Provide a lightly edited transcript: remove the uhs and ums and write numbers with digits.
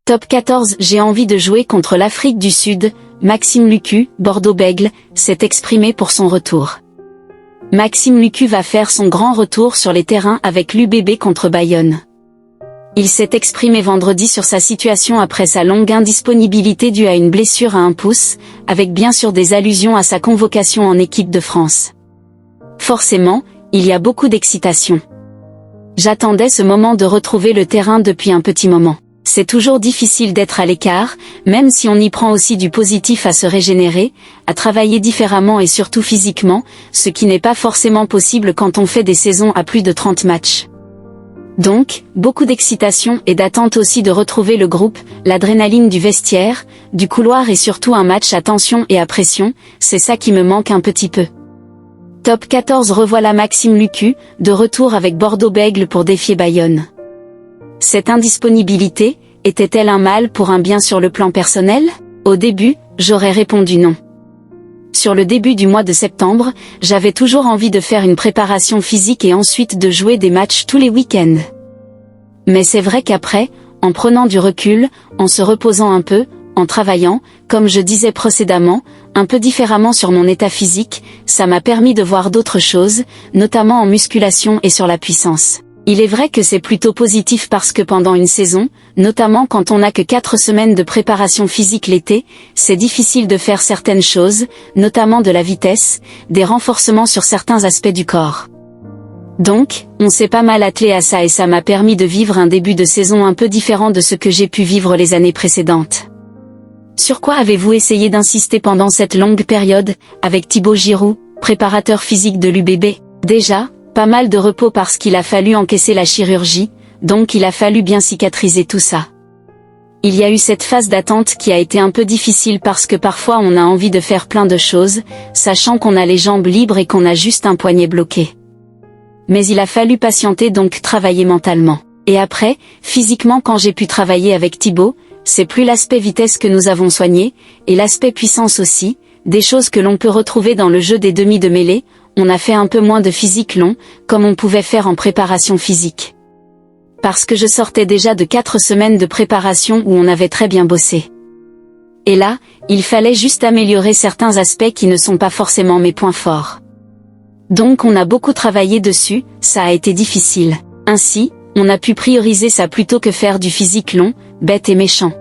Top 14. J'ai envie de jouer contre l'Afrique du Sud. Maxime Lucu, Bordeaux-Bègles, s'est exprimé pour son retour. Maxime Lucu va faire son grand retour sur les terrains avec l'UBB contre Bayonne. Il s'est exprimé vendredi sur sa situation après sa longue indisponibilité due à une blessure à un pouce, avec bien sûr des allusions à sa convocation en équipe de France. Forcément, il y a beaucoup d'excitation. J'attendais ce moment de retrouver le terrain depuis un petit moment. C'est toujours difficile d'être à l'écart, même si on y prend aussi du positif à se régénérer, à travailler différemment et surtout physiquement, ce qui n'est pas forcément possible quand on fait des saisons à plus de 30 matchs. Donc, beaucoup d'excitation et d'attente aussi de retrouver le groupe, l'adrénaline du vestiaire, du couloir et surtout un match à tension et à pression, c'est ça qui me manque un petit peu. Top 14. Revoilà Maxime Lucu, de retour avec Bordeaux-Bègles pour défier Bayonne. Cette indisponibilité, était-elle un mal pour un bien sur le plan personnel? Au début, j'aurais répondu non. Sur le début du mois de septembre, j'avais toujours envie de faire une préparation physique et ensuite de jouer des matchs tous les week-ends. Mais c'est vrai qu'après, en prenant du recul, en se reposant un peu, en travaillant, comme je disais précédemment, un peu différemment sur mon état physique, ça m'a permis de voir d'autres choses, notamment en musculation et sur la puissance. Il est vrai que c'est plutôt positif parce que pendant une saison, notamment quand on n'a que 4 semaines de préparation physique l'été, c'est difficile de faire certaines choses, notamment de la vitesse, des renforcements sur certains aspects du corps. Donc, on s'est pas mal attelé à ça et ça m'a permis de vivre un début de saison un peu différent de ce que j'ai pu vivre les années précédentes. Sur quoi avez-vous essayé d'insister pendant cette longue période, avec Thibaut Giroud, préparateur physique de l'UBB? Déjà, pas mal de repos parce qu'il a fallu encaisser la chirurgie, donc il a fallu bien cicatriser tout ça. Il y a eu cette phase d'attente qui a été un peu difficile parce que parfois on a envie de faire plein de choses, sachant qu'on a les jambes libres et qu'on a juste un poignet bloqué. Mais il a fallu patienter donc travailler mentalement. Et après, physiquement quand j'ai pu travailler avec Thibaut, c'est plus l'aspect vitesse que nous avons soigné, et l'aspect puissance aussi, des choses que l'on peut retrouver dans le jeu des demi de mêlée. On a fait un peu moins de physique long, comme on pouvait faire en préparation physique. Parce que je sortais déjà de 4 semaines de préparation où on avait très bien bossé. Et là, il fallait juste améliorer certains aspects qui ne sont pas forcément mes points forts. Donc on a beaucoup travaillé dessus, ça a été difficile. Ainsi, on a pu prioriser ça plutôt que faire du physique long, bête et méchant.